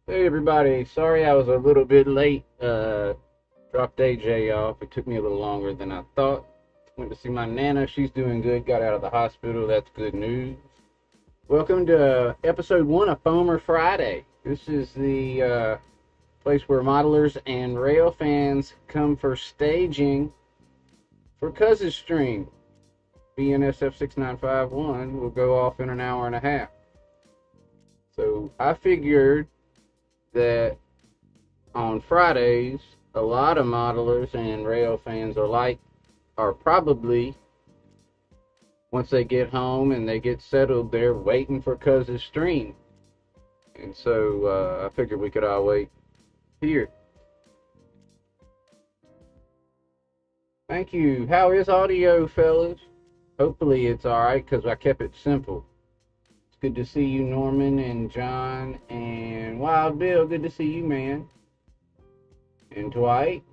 Hey everybody, sorry I was a little bit late. Dropped AJ off. It took me a little longer than I thought. Went to see my Nana. She's doing good. Got out of the hospital. That's good news. Welcome to episode 1 of Foamer Friday. This is the place where modelers and rail fans come for staging for Cousin Stream. BNSF 6951 will go off in an hour and a half. So I figured that on Fridays, a lot of modelers and rail fans are probably, once they get home and they get settled, they're waiting for Cuz's stream. And so I figured we could all wait here. Thank you. How is audio, fellas? Hopefully it's alright because I kept it simple. It's good to see you, Norman and John and Wild Bill. Good to see you, man. And Dwight,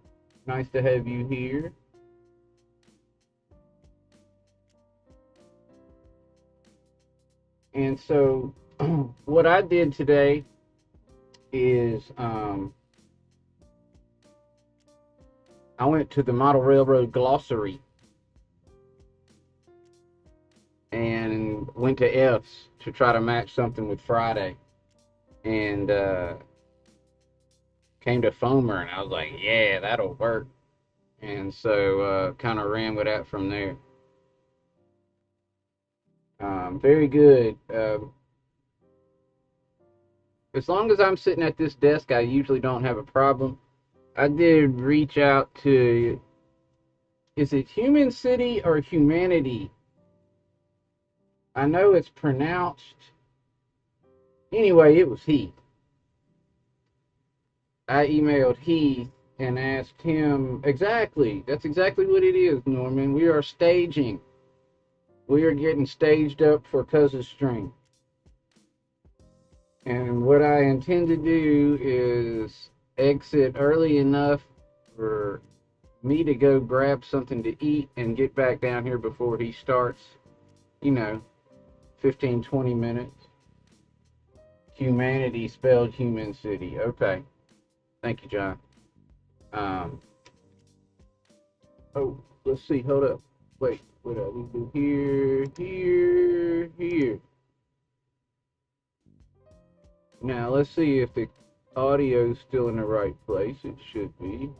nice to have you here. And so what I did today is I went to the Model Railroad Glossary and went to F's to try to match something with Friday. And came to Foamer, and I was like, yeah, that'll work. And so kind of ran with that from there. Very good. As long as I'm sitting at this desk, I usually don't have a problem. I did reach out to, is it Human City or Humanity? I know it's pronounced, anyway, it was Heath. I emailed Heath and asked him, exactly, that's exactly what it is, Norman. We are staging. We are getting staged up for Cousin's Stream. And what I intend to do is exit early enough for me to go grab something to eat and get back down here before he starts, 15, 20 minutes. Humanity spelled Human City. Okay. Thank you, John. Oh, let's see. Hold up. Wait. What do we do here? Now, let's see if the audio is still in the right place. It should be.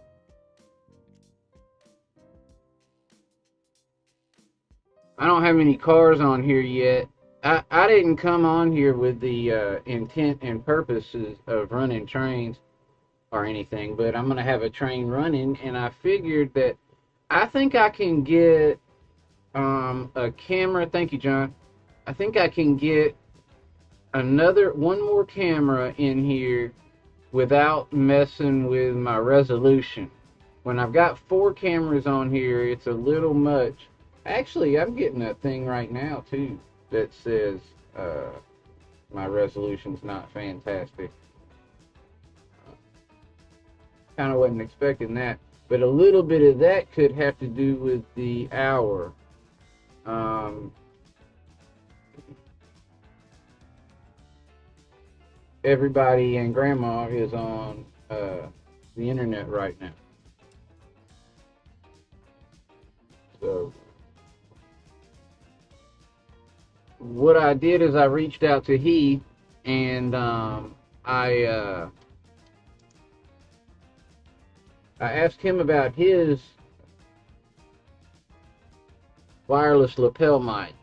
I don't have any cars on here yet. I didn't come on here with the intent and purposes of running trains or anything, but I'm going to have a train running, and I figured that I think I can get a camera. Thank you, John. I think I can get one more camera in here without messing with my resolution. When I've got 4 cameras on here, it's a little much. Actually, I'm getting a thing right now too that says my resolution's not fantastic. Kind of wasn't expecting that, but a little bit of that could have to do with the hour. Everybody and grandma is on the internet right now. So what I did is I reached out to Heath, and I asked him about his wireless lapel mic,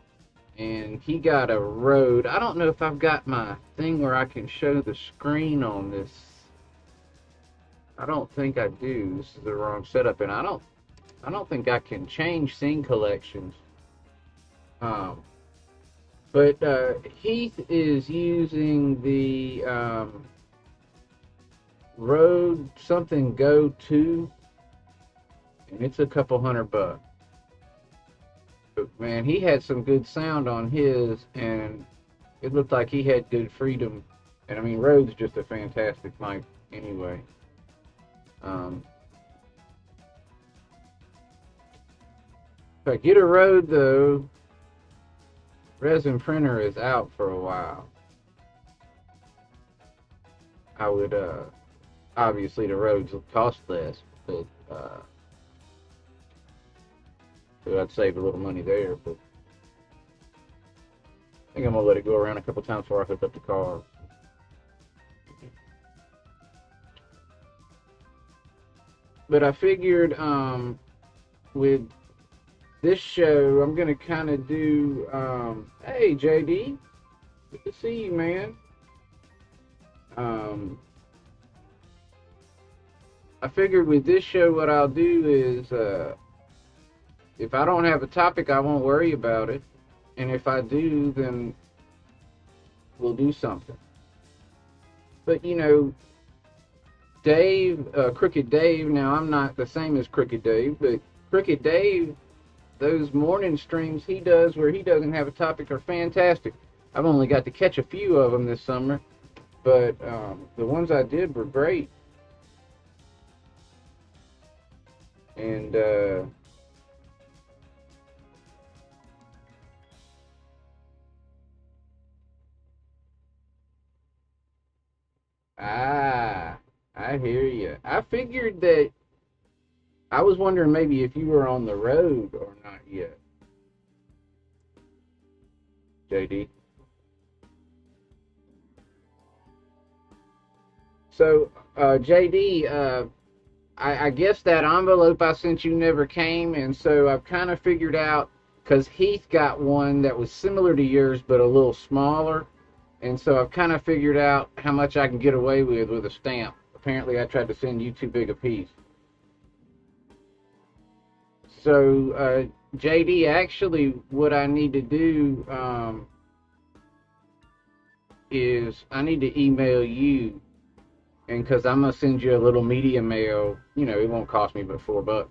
and he got a Rode. I don't know if I've got my thing where I can show the screen on this. I don't think I do. This is the wrong setup, and I don't think I can change scene collections. But Heath is using the Rode something Go 2, and it's a couple $100. But man, he had some good sound on his, and it looked like he had good freedom. And I mean, Rode's just a fantastic mic anyway. If I get a Rode though, resin printer is out for a while. I would obviously the roads will cost less, but so I'd save a little money there. But I think I'm gonna let it go around a couple times before I hook up the car. But I figured with this show, I'm gonna kind of do. Hey, JD, good to see you, man. I figured with this show, what I'll do is, if I don't have a topic, I won't worry about it, and if I do, then we'll do something. But you know, Dave, Crooked Dave. Now I'm not the same as Crooked Dave, but Crooked Dave, those morning streams he does where he doesn't have a topic are fantastic. I've only got to catch a few of them this summer, but the ones I did were great. And I hear you. I figured that I was wondering maybe if you were on the road or not yet, JD. So, JD, I guess that envelope I sent you never came, and so I've kind of figured out, because Heath got one that was similar to yours but a little smaller, and so I've kind of figured out how much I can get away with a stamp. Apparently I tried to send you too big a piece. So, JD, actually what I need to do is I need to email you, and because I'm gonna send you a little media mail, you know, it won't cost me but $4.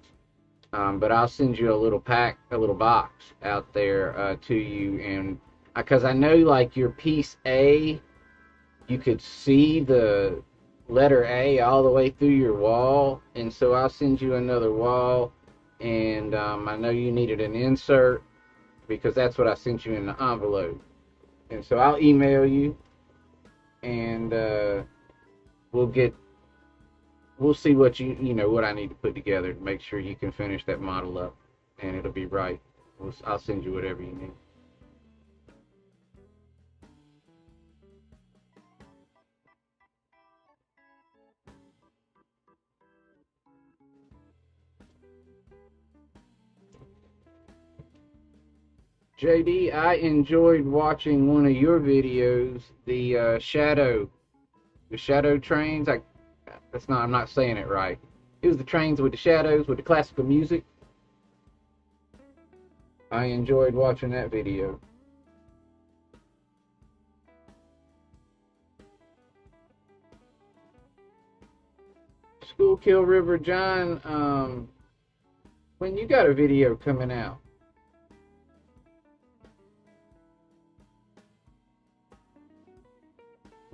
But I'll send you a little pack, a little box out there to you, and because I know like your piece A, you could see the letter A all the way through your wall, and so I'll send you another wall, and I know you needed an insert because that's what I sent you in the envelope, and so I'll email you, and we'll see what you know what I need to put together to make sure you can finish that model up, and it'll be right. I'll send you whatever you need. JD, I enjoyed watching one of your videos, the shadow trains. I'm not saying it right. It was the trains with the shadows with the classical music. I enjoyed watching that video. Schuylkill River John, when you got a video coming out?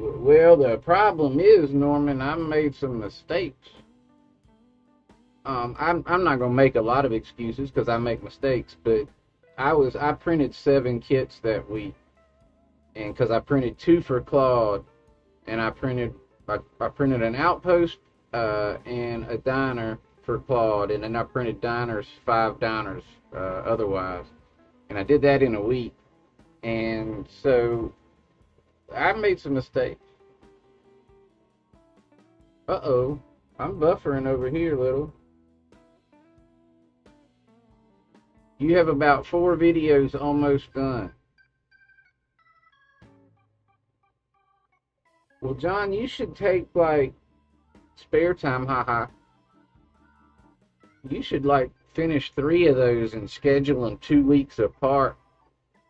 Well, the problem is, Norman, I made some mistakes. I'm not gonna make a lot of excuses because I make mistakes, but I printed 7 kits that week, and because I printed 2 for Claude, and I printed an outpost and a diner for Claude, and then I printed 5 diners otherwise, and I did that in a week, and so I made some mistakes. Uh-oh, I'm buffering over here, little. You have about 4 videos almost done. Well, John, you should take, like, spare time, haha. You should, like, finish 3 of those and schedule them 2 weeks apart.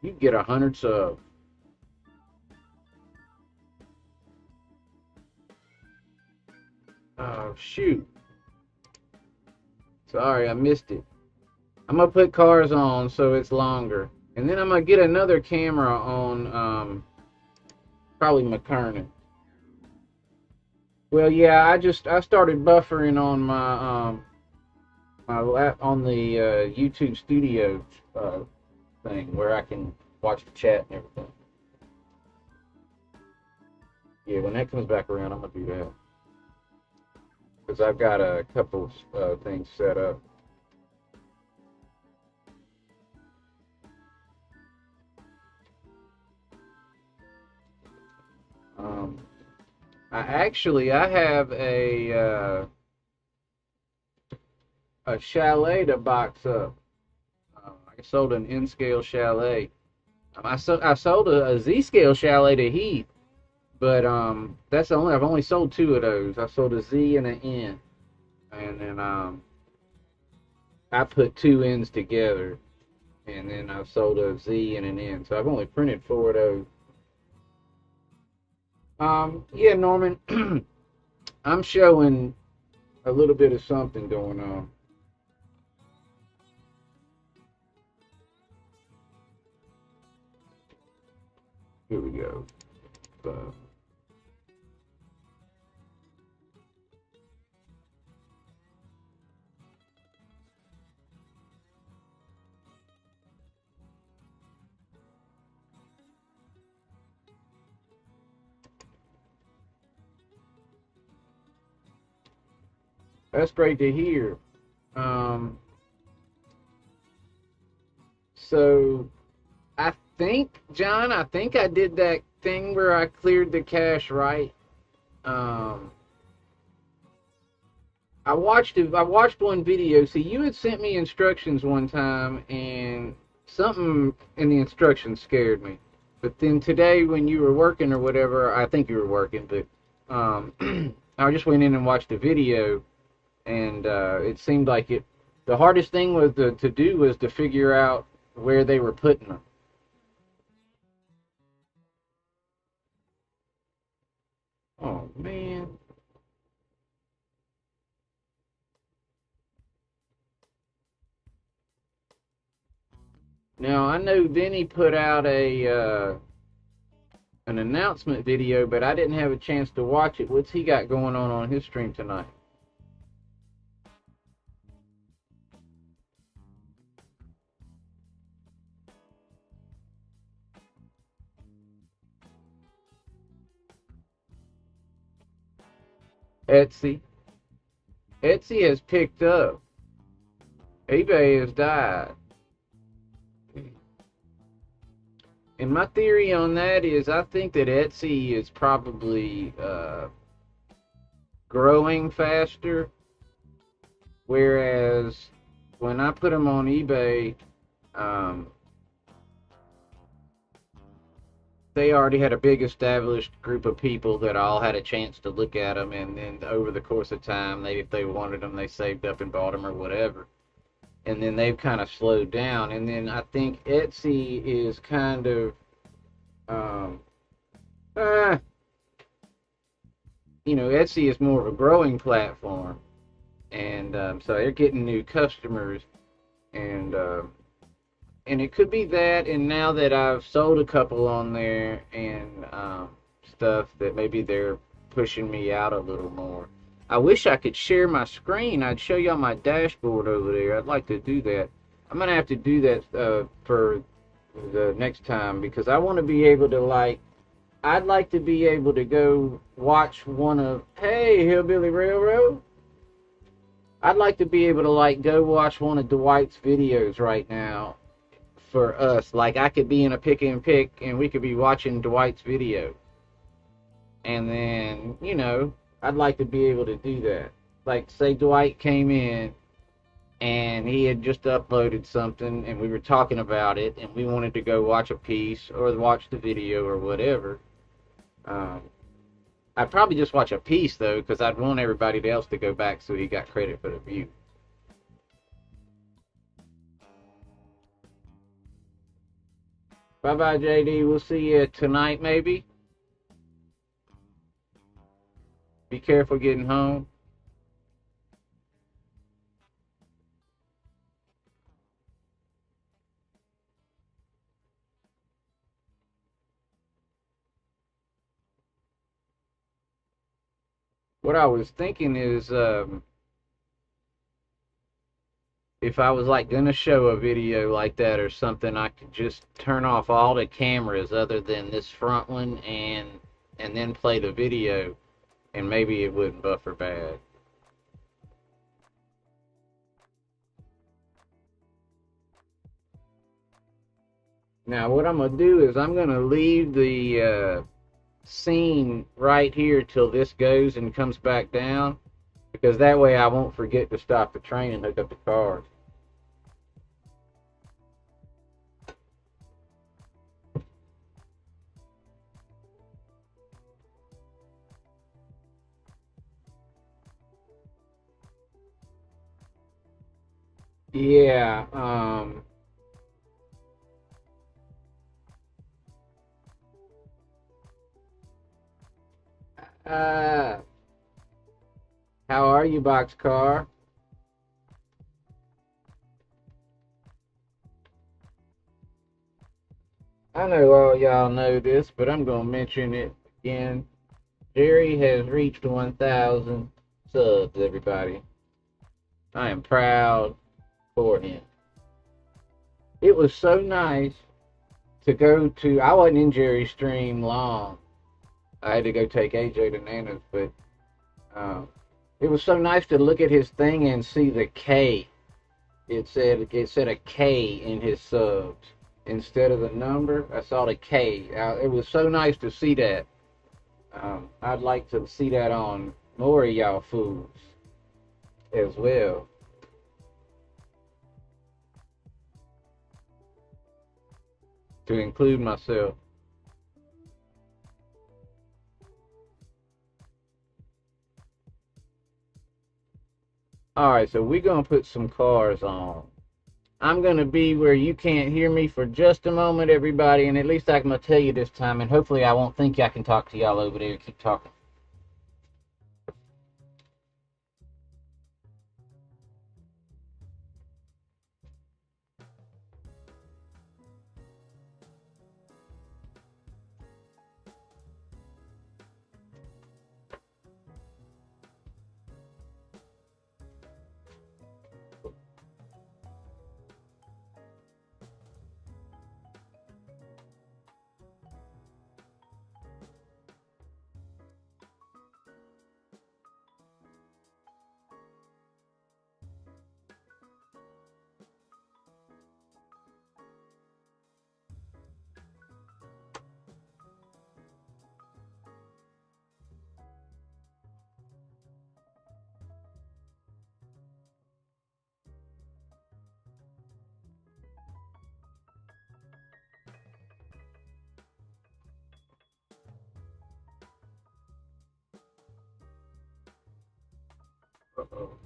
You'd get 100 subs. Oh, shoot. Sorry, I missed it. I'm going to put cars on so it's longer. And then I'm going to get another camera on, probably McKernan. Well, yeah, I started buffering on my, on the YouTube Studio thing where I can watch the chat and everything. Yeah, when that comes back around, I'm gonna do that because I've got a couple things set up. Um, I have a chalet to box up. I sold an N scale chalet. I sold a Z scale chalet to Heath, but that's the only I've only sold two of those. I sold a Z and an N, and then I put two N's together, and then I've sold a Z and an N. So I've only printed four of those. Yeah, Norman, I'm showing a little bit of something going on. Here we go. So, that's great to hear. Um, so I think, John, I think I did that thing where I cleared the cache right. Um, I watched one video. See, you had sent me instructions one time, and something in the instructions scared me. But then today, when you were working or whatever, I think you were working, but I just went in and watched the video, and it seemed like it. The hardest thing was to do was to figure out where they were putting them. Oh man. Now I know Vinny put out a an announcement video, but I didn't have a chance to watch it. What's he got going on his stream tonight? Etsy. Etsy has picked up. eBay has died. And my theory on that is I think that Etsy is probably growing faster, whereas when I put them on eBay, um, they already had a big established group of people that all had a chance to look at them, and then over the course of time, if they wanted them, they saved up and bought them or whatever. And then they've kind of slowed down. And then I think Etsy is kind of, um, uh, Etsy is more of a growing platform, and so they're getting new customers, and it could be that. And now that I've sold a couple on there and stuff, that maybe they're pushing me out a little more. I wish I could share my screen. I'd show y'all my dashboard over there. I'd like to do that. I'm gonna have to do that for the next time, because I want to be able to I'd like to be able to go watch one of, hey, Hillbilly Railroad. I'd like to be able to go watch one of Dwight's videos right now for us. Like I could be in a pick and pick and we could be watching Dwight's video. And then, I'd like to be able to do that. Like, say Dwight came in and he had just uploaded something and we were talking about it and we wanted to go watch a piece or watch the video or whatever. I'd probably just watch a piece, though, because I'd want everybody else to go back so he got credit for the view. Bye-bye, JD. We'll see you tonight, maybe. Be careful getting home. What I was thinking is, if I was gonna show a video like that or something, I could just turn off all the cameras other than this front one and and then play the video, and maybe it wouldn't buffer bad. Now what I'm going to do is I'm going to leave the scene right here till this goes and comes back down, because that way I won't forget to stop the train and hook up the cars. Yeah, uh, how are you, Boxcar? I know all y'all know this, but I'm going to mention it again. Jerry has reached 1,000 subs, everybody. I am proud for him. It was so nice to go to, I wasn't in Jerry's stream long. I had to go take AJ to Nana's, but it was so nice to look at his thing and see the K. It said a K in his subs instead of the number. I saw the K. It was so nice to see that. I'd like to see that on more of y'all fools as well. To include myself. Alright, so we're going to put some cars on. I'm going to be where you can't hear me for just a moment, everybody, and at least I'm going to tell you this time, and hopefully I won't think I can talk to y'all over there. Keep talking. Uh-oh.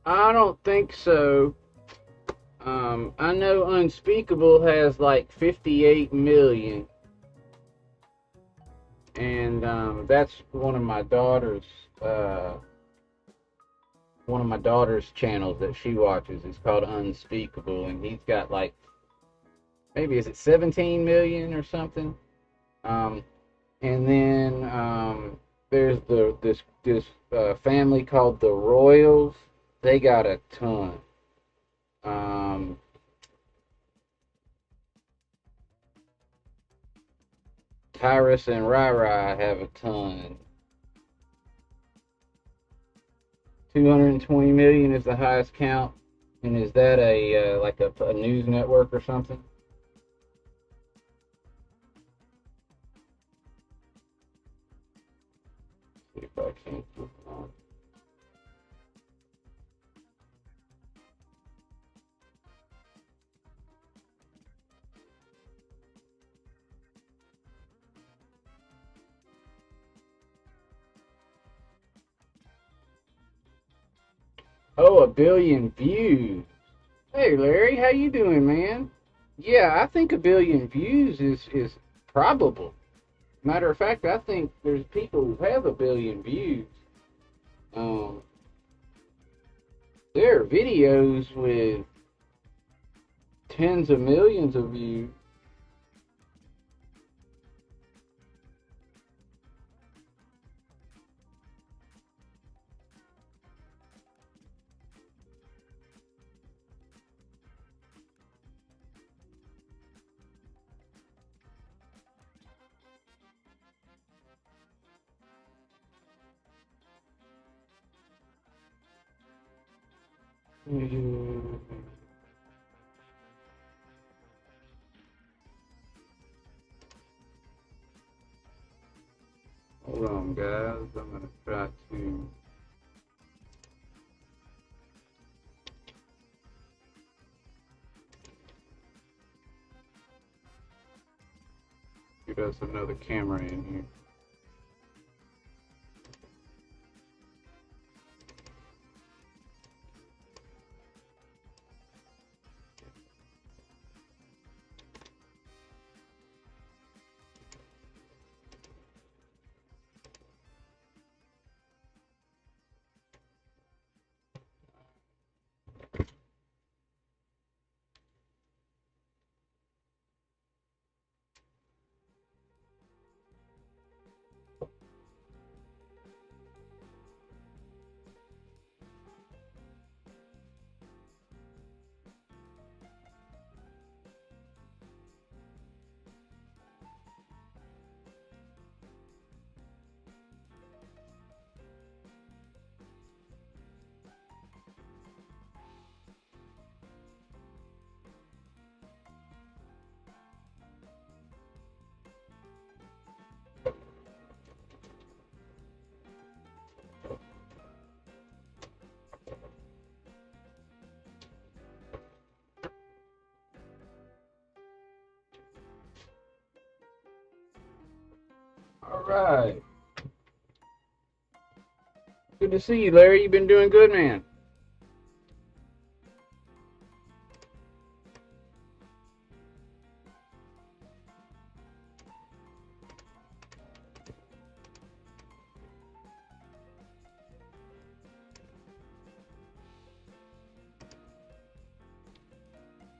I don't think so. I know Unspeakable has like 58 million, and that's uh, one of my daughter's channels that she watches. It's called Unspeakable, and he's got like, maybe is it 17 million or something. Um, and then there's this family called the Royals. They got a ton. Um, Tyrus and Rai have a ton. 220 million is the highest count. And is that a like a news network or something? See if I can put it on. Oh, 1 billion views. Hey Larry, how you doing, man? Yeah, I think a billion views is probable. Matter of fact, I think there's people who have a billion views. Um, there are videos with tens of millions of views. Hold on, guys. I'm gonna try to. Get us another camera in here. All right. Good to see you, Larry. You've been doing good, man.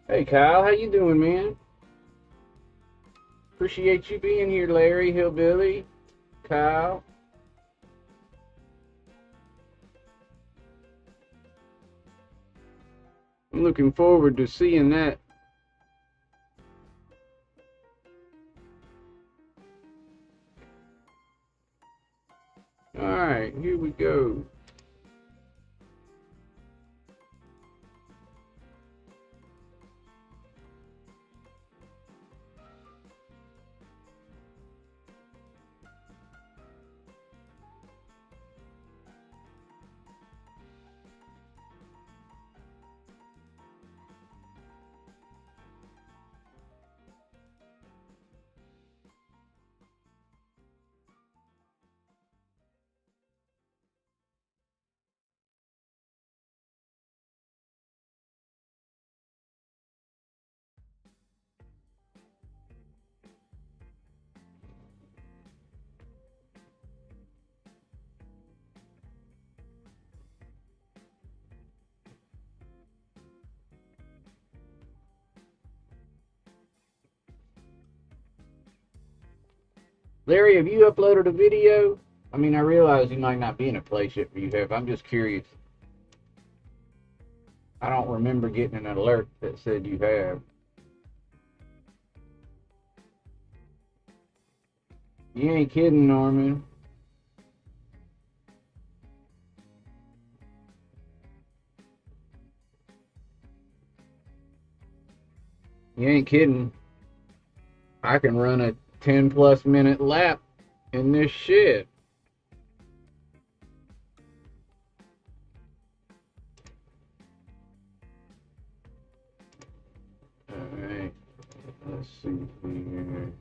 Hey, Kyle. How you doing, man? Appreciate you being here, Larry, Hillbilly, Kyle. I'm looking forward to seeing that. All right, here we go. Larry, have you uploaded a video? I mean, I realize you might not be in a place yet where you have. I'm just curious. I don't remember getting an alert that said you have. You ain't kidding, Norman. You ain't kidding. I can run a 10+ minute lap in this shit. Alright, let's see here.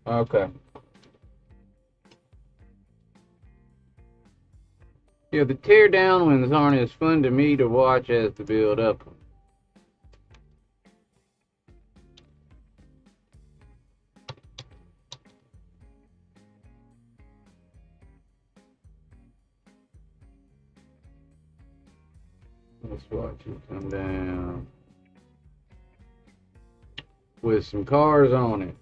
Okay. Yeah, the tear down ones aren't as fun to me to watch as the build up. Let's watch it come down with some cars on it.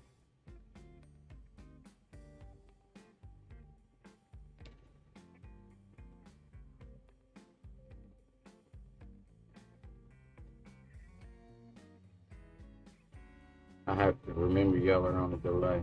I have to remember y'all are on a delay.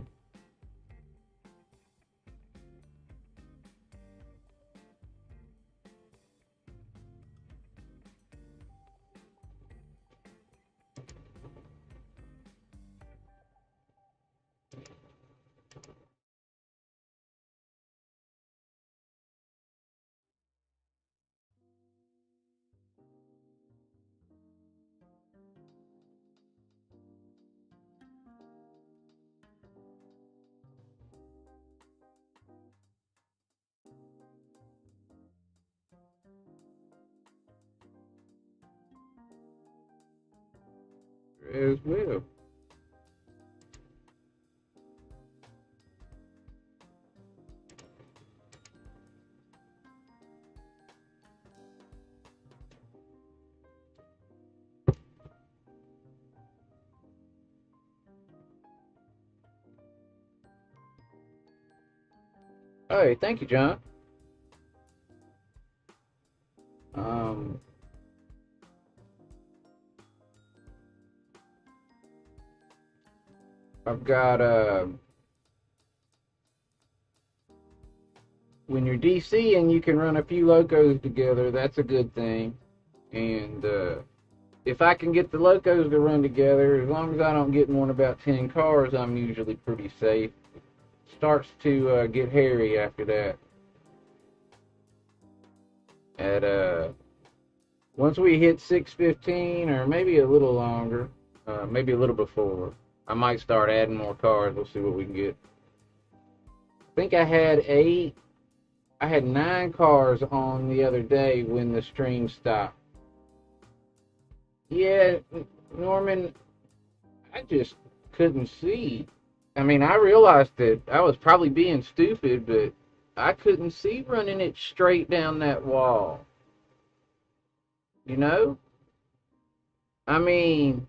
As well. Hey, thank you, John. Um, I've got when you're DC and you can run a few locos together, that's a good thing. And if I can get the locos to run together, as long as I don't get more than about 10 cars, I'm usually pretty safe. Starts to get hairy after that. At once we hit 615, or maybe a little longer, maybe a little before, I might start adding more cars. We'll see what we can get. I think I had 8. I had 9 cars on the other day when the stream stopped. Yeah, Norman, I just couldn't see. I mean, I realized that I was probably being stupid, but I couldn't see running it straight down that wall. You know? I mean,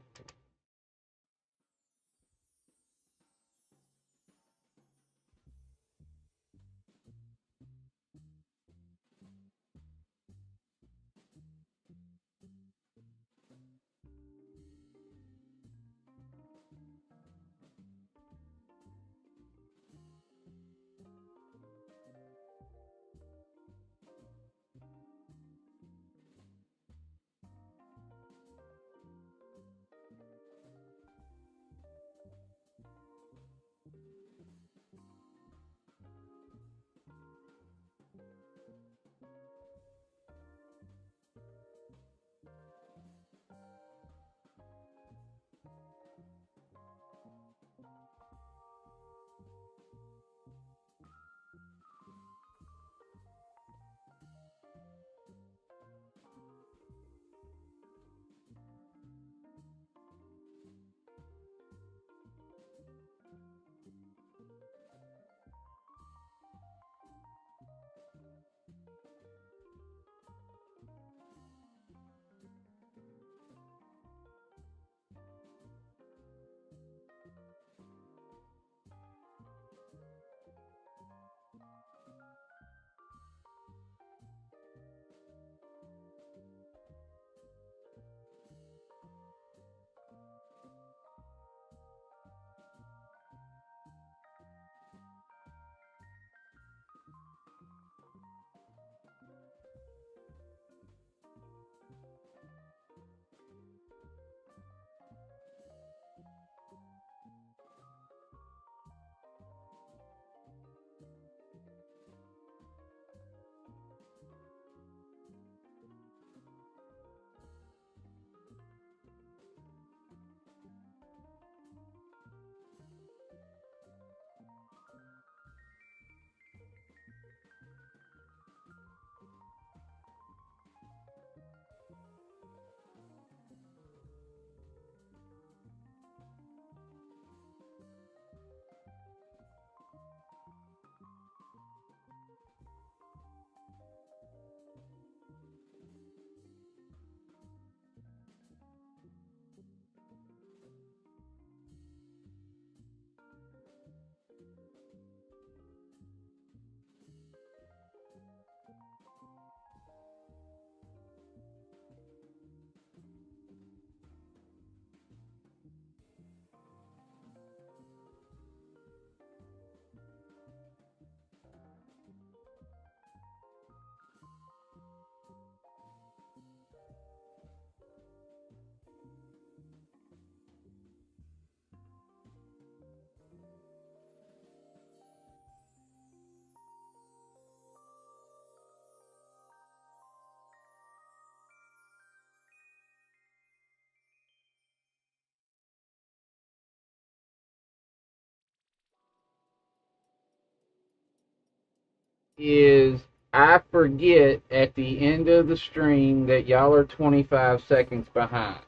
is I forget at the end of the stream that y'all are 25 seconds behind.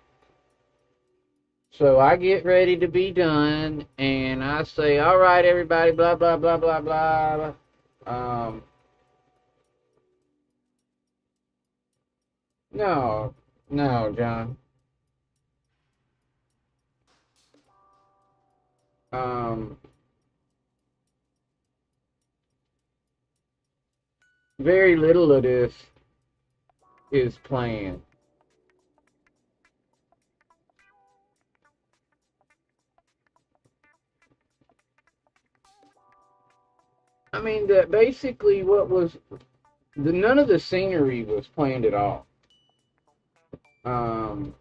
So I get ready to be done, and I say, all right, everybody, blah, blah, blah, blah, blah. No, no, John. Um, very little of this is planned. I mean, that basically what was none of the scenery was planned at all. Um,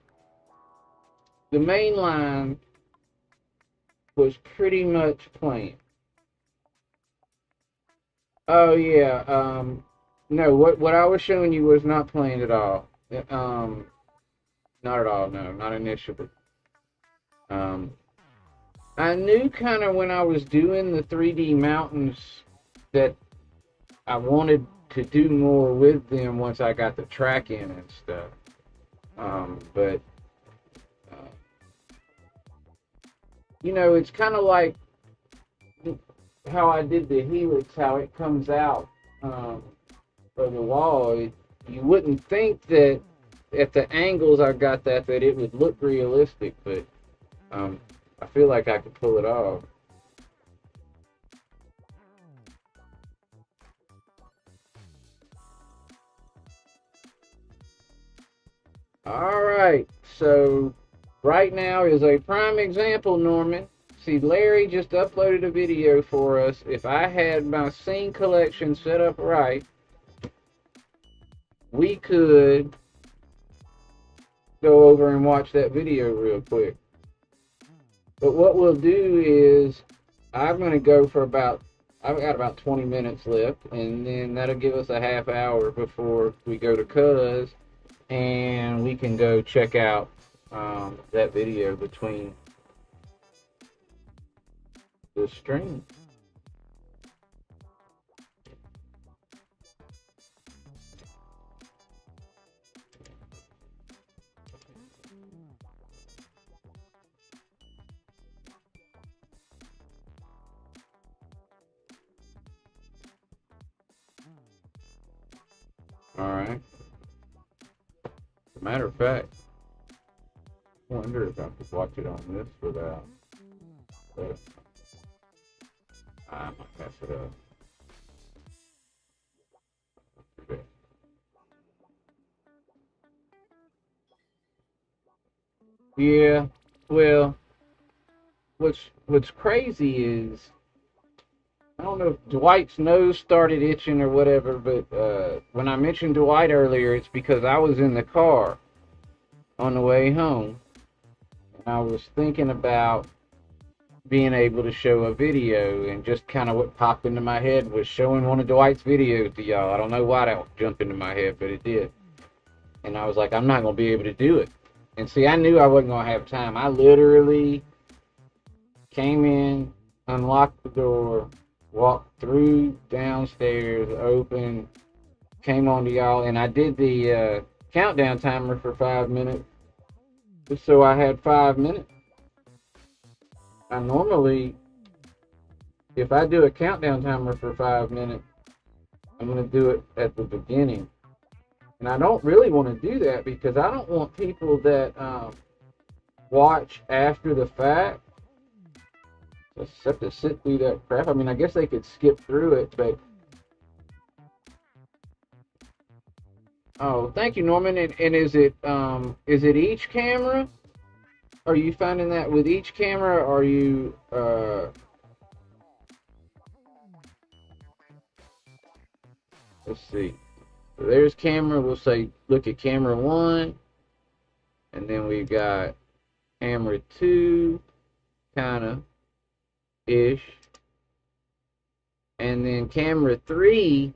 the main line was pretty much planned. Oh yeah. No, what I was showing you was not planned at all. Um, not at all. No, not initially. Um, I knew kind of when I was doing the 3D mountains that I wanted to do more with them once I got the track in and stuff. But uh, it's kind of like how I did the helix, how it comes out of the wall. You wouldn't think that at the angles I got that it would look realistic, but I feel like I could pull it off. All right, so right now is a prime example, Norman. See, Larry just uploaded a video for us. If I had my scene collection set up right, we could go over and watch that video real quick. But what we'll do is I'm going to go for I've got about 20 minutes left, and then that'll give us a half hour before we go to Cuz, and we can go check out that video between the stream. All right. Matter of fact, I wonder if I could watch it on this without. But I might mess it up. Okay. Yeah. Well, what's crazy is I don't know if Dwight's nose started itching or whatever, but when I mentioned Dwight earlier, it's because I was in the car on the way home, and I was thinking about being able to show a video, and just kind of what popped into my head was showing one of Dwight's videos to y'all. I don't know why that jumped into my head, but it did. And I was like, I'm not going to be able to do it. And see, I knew I wasn't going to have time. I literally came in, unlocked the door, walked through downstairs, opened, came on to y'all, and I did the countdown timer for 5 minutes, just so I had 5 minutes. I normally, if I do a countdown timer for 5 minutes, I'm going to do it at the beginning. And I don't really want to do that because I don't want people that watch after the fact just have to sit through that crap. I mean, I guess they could skip through it, but oh, thank you, Norman. And is it each camera? Are you finding that with each camera? Or are you let's see. So there's camera. We'll say look at camera 1, and then we've got camera 2, kind of ish, and then camera 3.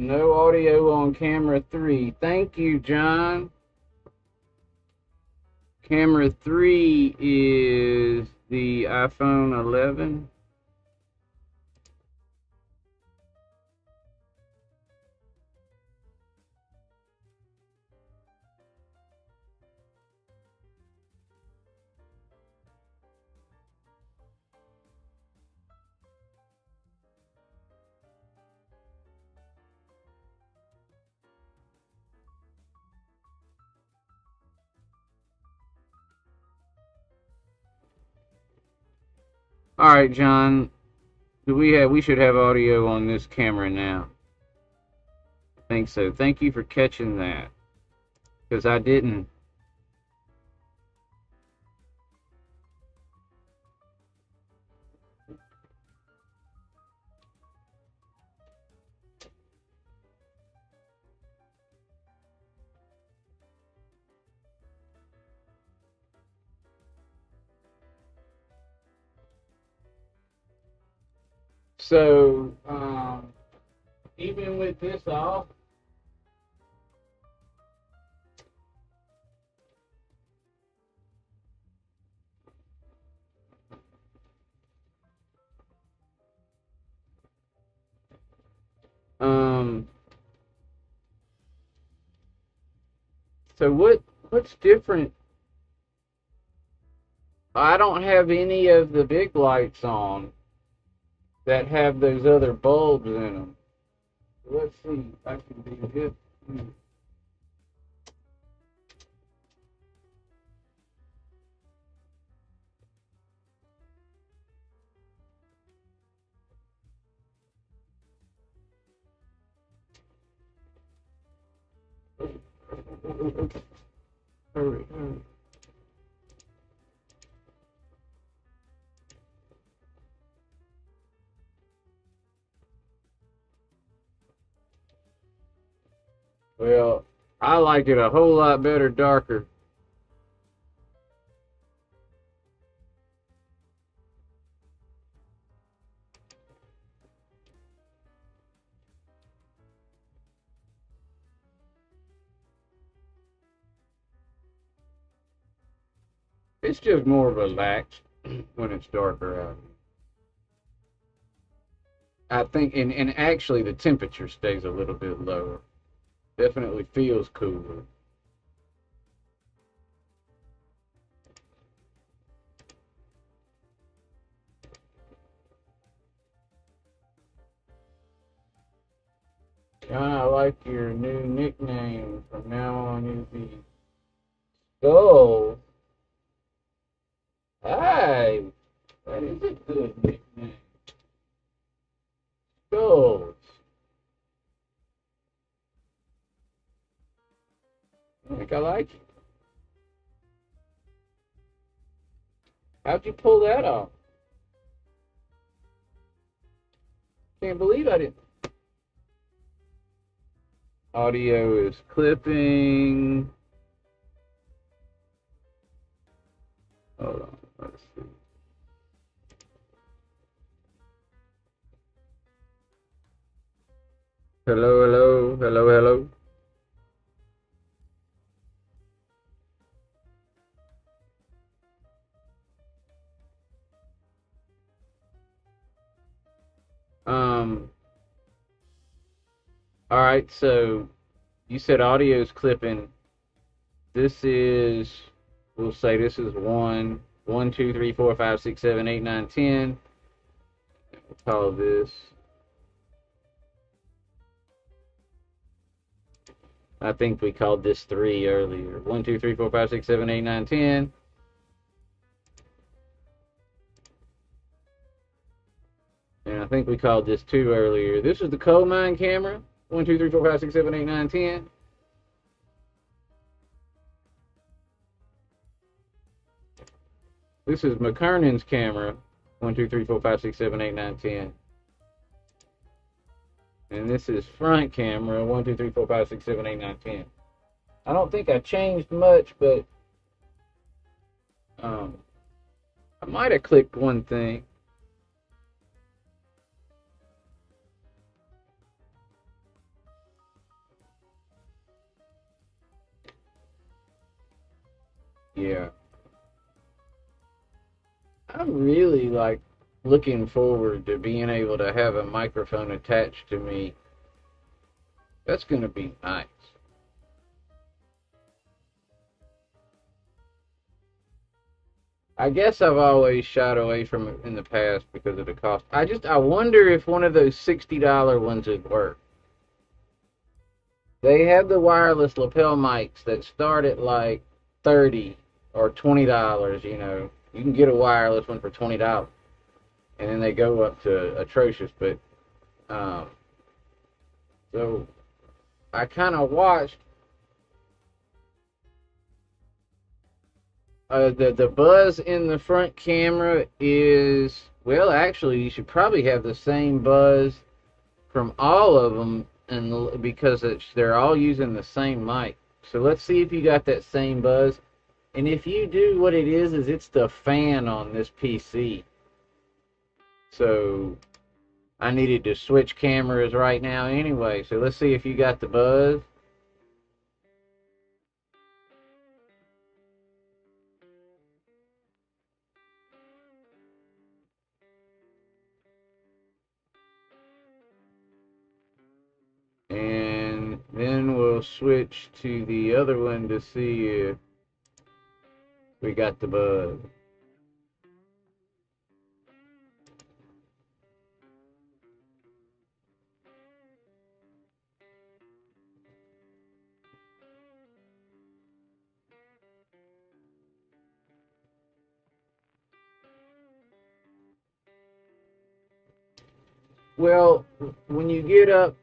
No audio on camera 3. Thank you, John. Camera 3 is the iPhone 11. All right, John. We should have audio on this camera now. I think so. Thank you for catching that, because I didn't. So, even with this off, so what's different? I don't have any of the big lights on that have those other bulbs in them. Let's see. I can do this. Hurry. Well, I like it a whole lot better darker. It's just more relaxed when it's darker out. I think, and actually the temperature stays a little bit lower. Definitely feels cooler. John, I like your new nickname. From now on, you'll be Skull. Hi, that is a good nickname. Skulls. I think I like it. How'd you pull that off? Can't believe I didn't. Audio is clipping. Hold on, let's see. Hello, hello, hello, hello. All right, so you said audio is clipping. This is, we'll say this is 1, 1, 2, 3, 4, 5, 6, 7, 8, 9, 10. We'll call this, I think we called this 3 earlier. 1, 2, 3, 4, 5, 6, 7, 8, 9, 10. And I think we called this 2 earlier. This is the coal mine camera. 1, 2, 3, 4, 5, 6, 7, 8, 9, 10. This is McKernan's camera. 1, 2, 3, 4, 5, 6, 7, 8, 9, 10. And this is front camera. 1, 2, 3, 4, 5, 6, 7, 8, 9, 10. I don't think I changed much, but I might have clicked one thing. Yeah. I'm really like looking forward to being able to have a microphone attached to me. That's going to be nice. I guess I've always shied away from it in the past because of the cost. I wonder if one of those $60 ones would work. They have the wireless lapel mics that start at like 30 or $20, you know. You can get a wireless one for $20, and then they go up to atrocious, but um so I kind of watched the buzz in the front camera is, well, actually you should probably have the same buzz from all of them, and because they're all using the same mic. So let's see if you got that same buzz. And if you do, what it is it's the fan on this PC. So I needed to switch cameras right now anyway. So let's see if you got the buzz. And then we'll switch to the other one to see if we got the buzz. Well, when you get up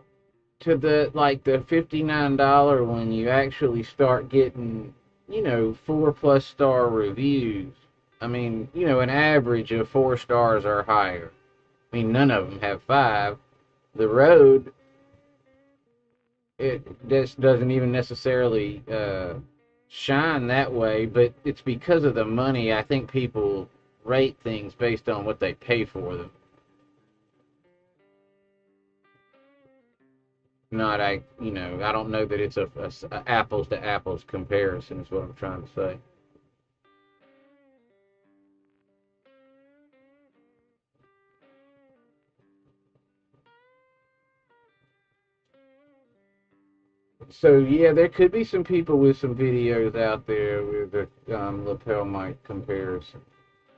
to the like the $59 one, you actually start getting, 4+ star reviews. I mean, an average of 4 stars or higher. I mean, none of them have 5. The Rode, it just doesn't even necessarily shine that way, but it's because of the money. I think people rate things based on what they pay for them. Not I don't know that it's a apples to apples comparison is what I'm trying to say. So yeah, there could be some people with some videos out there with the lapel mic comparison.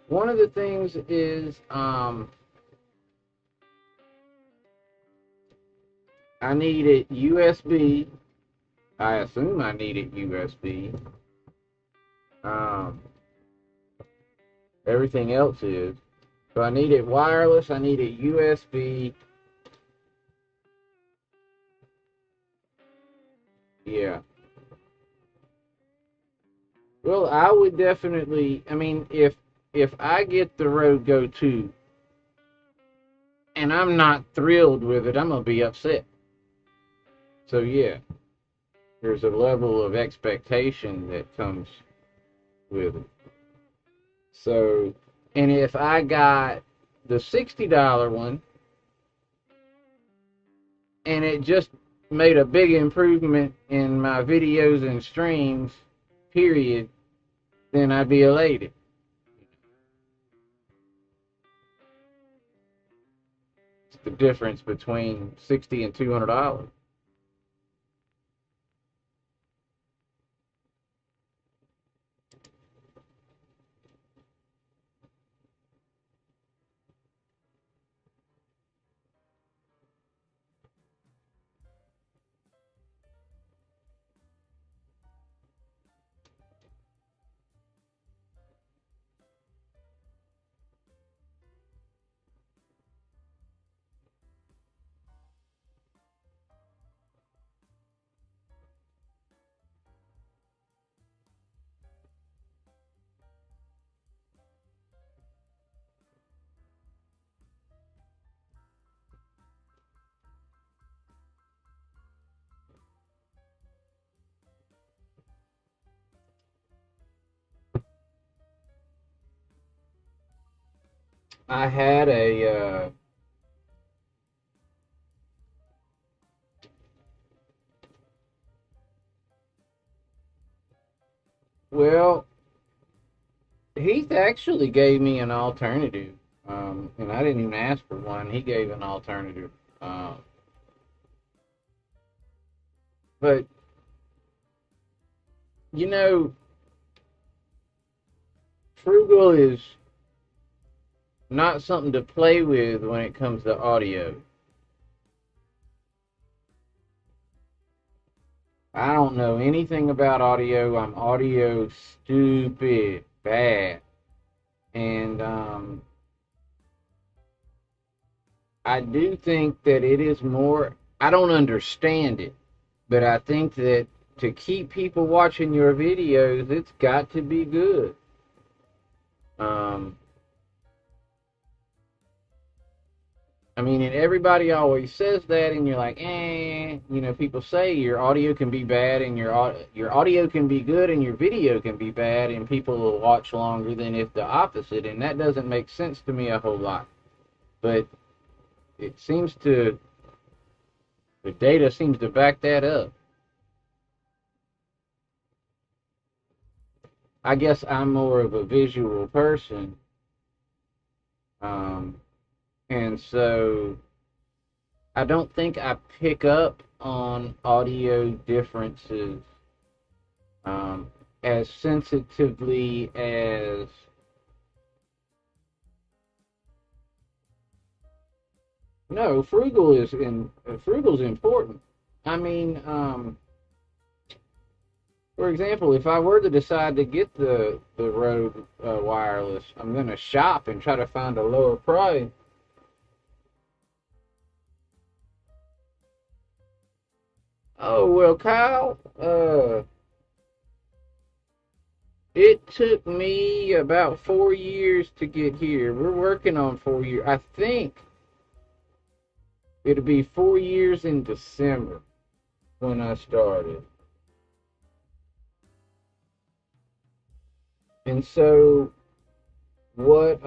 One of the things is I need it USB. I assume I need it USB. Um, Everything else is. So I need it wireless. I need it USB. Yeah. Well, I would definitely. I mean, if I get the Rode Go 2 and I'm not thrilled with it, I'm gonna be upset. So yeah, there's a level of expectation that comes with it. So, and if I got the $60 one and it just made a big improvement in my videos and streams, period, then I'd be elated. It's the difference between 60 and $200. I had well, Heath actually gave me an alternative, and I didn't even ask for one. He gave an alternative. Um, but, you know, frugal is not something to play with when it comes to audio. I don't know anything about audio. I'm audio stupid, bad. And I do think that it is more, I don't understand it, but I think that to keep people watching your videos, it's got to be good. Um, I mean, and everybody always says that, and you're like, you know, people say your audio can be bad, and your audio can be good, and your video can be bad, and people will watch longer than if the opposite, and that doesn't make sense to me a whole lot. But it seems to, the data seems to back that up. I guess I'm more of a visual person, um, and so I don't think I pick up on audio differences um, as sensitively as no. Frugal's important. I mean, for example, if I were to decide to get the Rode wireless, I'm gonna shop and try to find a lower price. Oh well, Kyle. It took me about 4 years to get here. We're working on 4 years. I think it'll be 4 years in December when I started. And so, what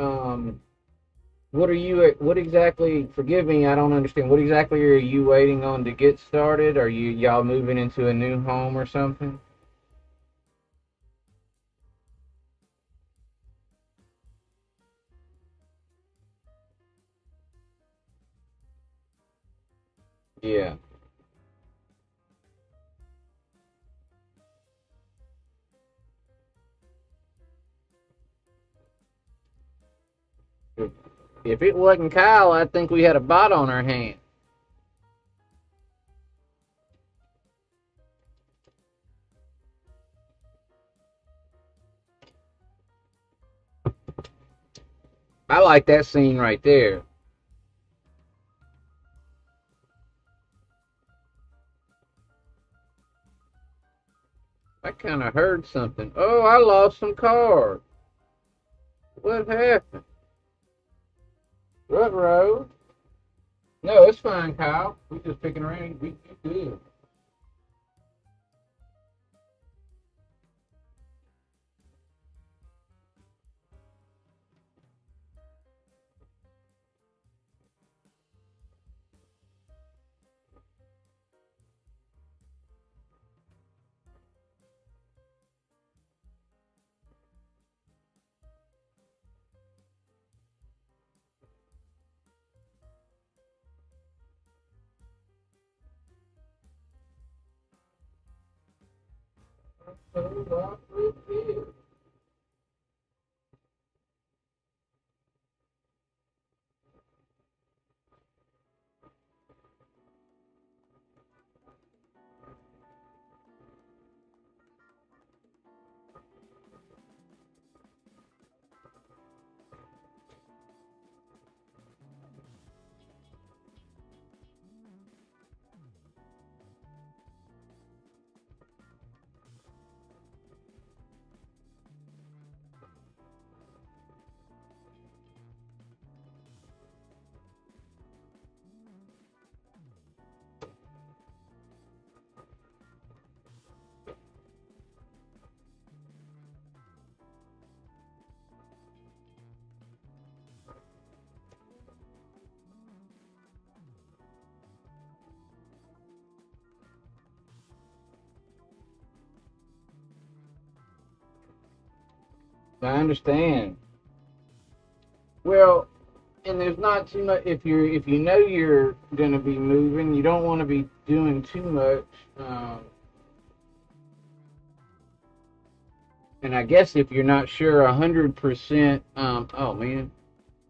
what exactly? Forgive me, I don't understand. What exactly are you waiting on to get started? Are y'all moving into a new home or something? Yeah. If, if it wasn't Kyle, I think we had a bot on our hands. I like that scene right there. I kind of heard something. Oh, I lost some cards. What happened? What road? No, it's fine, Kyle. We just picking around. We good. I understand. Well, and there's not too much if you know you're going to be moving, you don't want to be doing too much. Um, and I guess if you're not sure 100%, oh man,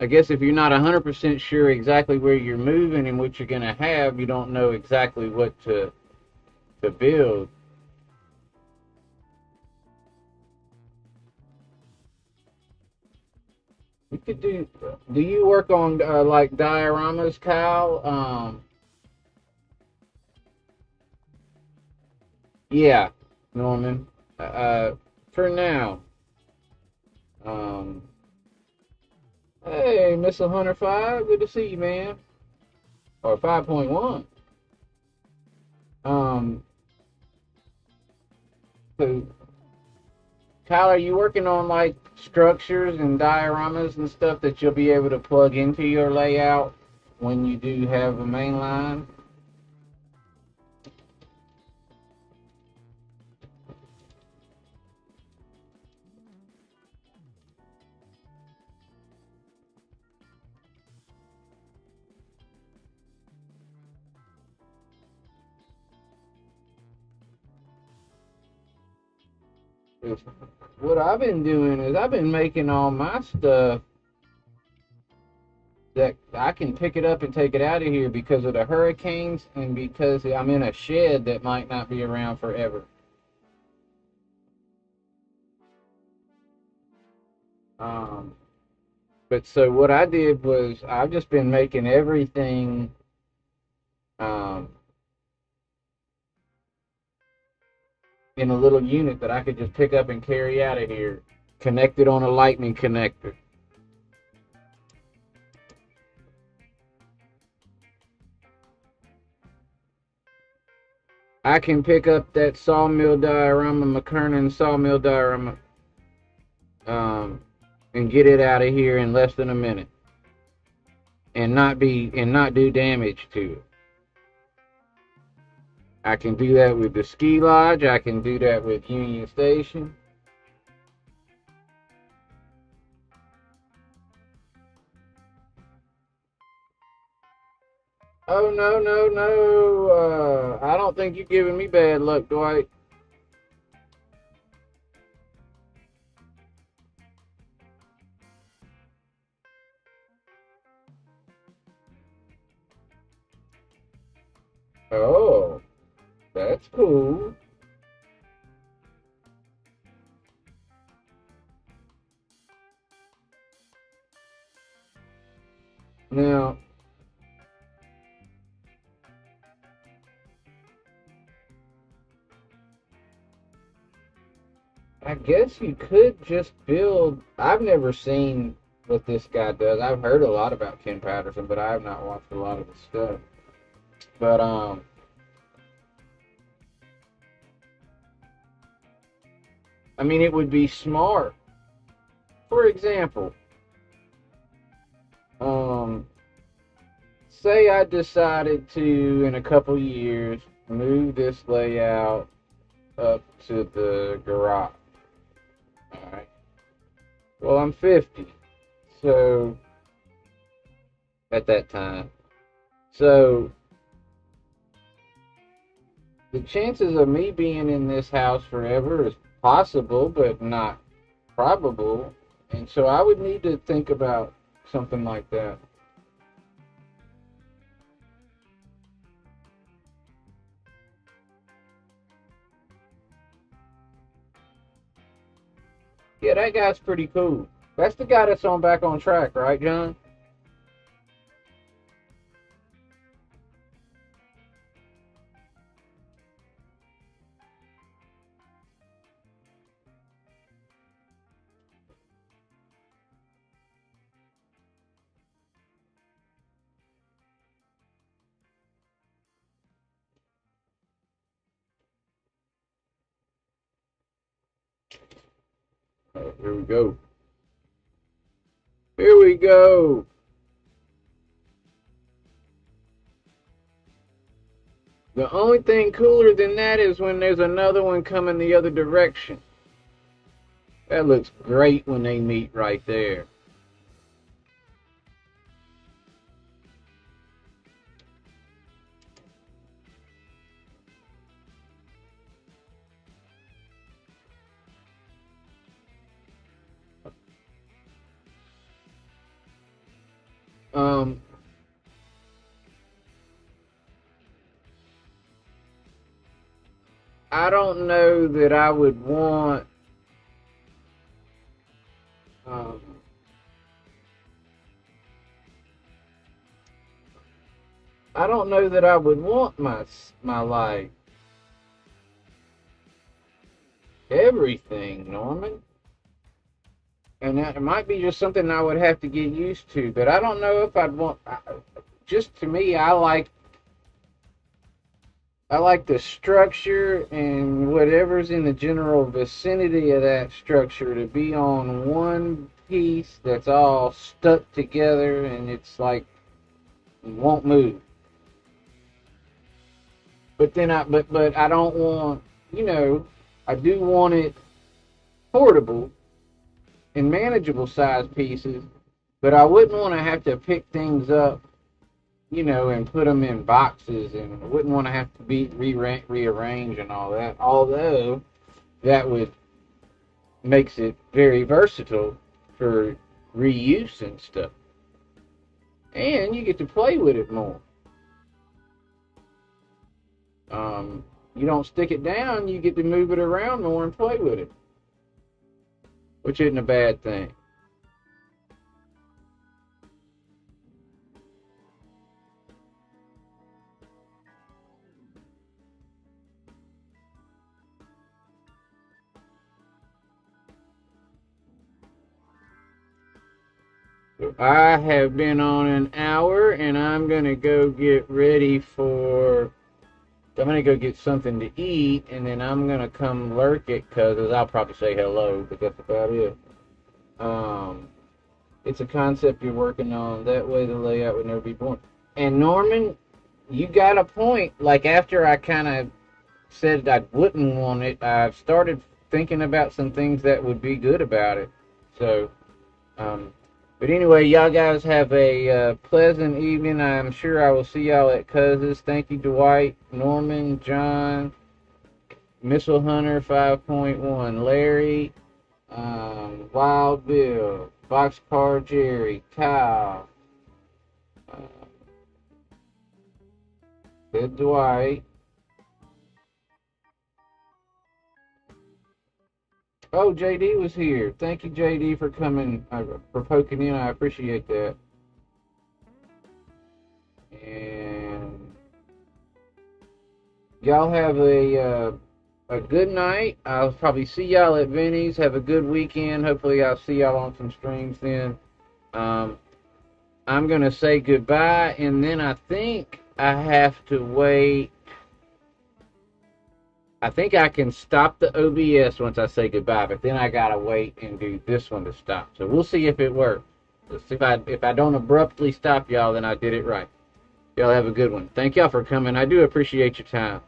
I guess if you're not 100% sure exactly where you're moving and what you're going to have, you don't know exactly what to build. You could do. Do you work on like dioramas, Kyle? Yeah, Norman. For now. Um, hey, Missile Hunter 5, good to see you, man. Or 5.1. Um, so, Kyle, are you working on like structures and dioramas and stuff that you'll be able to plug into your layout when you do have a main line? What I've been doing is I've been making all my stuff that I can pick it up and take it out of here because of the hurricanes and because I'm in a shed that might not be around forever. Um, but so what I did was I've just been making everything um, in a little unit that I could just pick up and carry out of here, connected on a lightning connector. I can pick up that sawmill diorama, McKernan sawmill diorama, um, and get it out of here in less than a minute, and not do damage to it. I can do that with the ski lodge. I can do that with Union Station. Oh no no no! I don't think you're giving me bad luck, Dwight. Oh, that's cool. Now, I guess you could just build. I've never seen what this guy does. I've heard a lot about Ken Patterson, but I have not watched a lot of his stuff. But I mean, it would be smart. For example, um, say I decided to, in a couple years, move this layout up to the garage. All right. Well, I'm 50, so at that time, so the chances of me being in this house forever is possible, but not probable. And so I would need to think about something like that. Yeah, that guy's pretty cool. That's the guy that's on Back on Track, right, John? Oh, here we go. Here we go. The only thing cooler than that is when there's another one coming the other direction. That looks great when they meet right there. Um, I don't know that I would want um, I don't know that I would want my like everything, Norman. And that might be just something I would have to get used to, but I don't know if I'd want. Just to me, I like the structure and whatever's in the general vicinity of that structure to be on one piece that's all stuck together and it's like it won't move. But then but I don't want, I do want it portable in manageable size pieces, but I wouldn't want to have to pick things up, and put them in boxes, and I wouldn't want to have to be rearrange and all that. Although that would makes it very versatile for reuse and stuff, and you get to play with it more. You don't stick it down, you get to move it around more and play with it, which isn't a bad thing. So I have been on an hour, and I'm going to go get ready for. I'm going to go get something to eat, and then I'm going to come lurk it, because I'll probably say hello, but that's about it. It's a concept you're working on. That way the layout would never be born. And Norman, you got a point. Like, after I kind of said I wouldn't want it, I've started thinking about some things that would be good about it. So, but anyway, y'all guys have a pleasant evening. I'm sure I will see y'all at Cuz's. Thank you, Dwight, Norman, John, Missile Hunter 5.1, Larry, Wild Bill, Boxcar Jerry, Kyle, uh, Ed Dwight. Oh, JD was here. Thank you, JD, for coming, for poking in. I appreciate that. And y'all have a good night. I'll probably see y'all at Vinny's. Have a good weekend. Hopefully, I'll see y'all on some streams then. I'm gonna say goodbye, and then I think I have to wait. I think I can stop the OBS once I say goodbye, but then I gotta wait and do this one to stop. So we'll see if it works. Let's see if I don't abruptly stop y'all, then I did it right. Y'all have a good one. Thank y'all for coming. I do appreciate your time.